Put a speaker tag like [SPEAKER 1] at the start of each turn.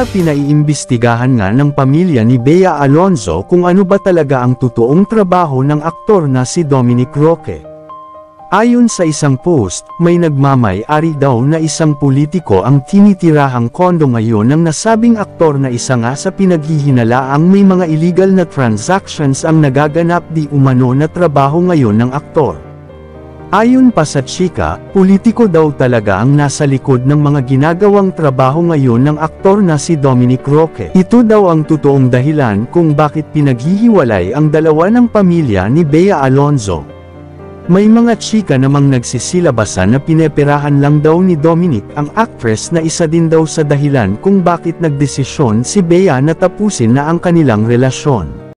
[SPEAKER 1] Tila pinaiimbestigahan nga ng pamilya ni Bea Alonzo kung ano ba talaga ang totoong trabaho ng aktor na si Dominic Roque. Ayon sa isang post, may nagmamay-ari daw na isang politiko ang tinitirahang kondo ngayon ng nasabing aktor na isa nga sa pinaghihinalaang may mga illegal na transactions ang nagaganap di umano na trabaho ngayon ng aktor. Ayon pa sa chika, politiko daw talaga ang nasa likod ng mga ginagawang trabaho ngayon ng aktor na si Dominic Roque. Ito daw ang totoong dahilan kung bakit pinaghihiwalay ang dalawa ng pamilya ni Bea Alonzo. May mga chika namang nagsisilabasan na pineperahan lang daw ni Dominic ang actress na isa din daw sa dahilan kung bakit nagdesisyon si Bea na tapusin na ang kanilang relasyon.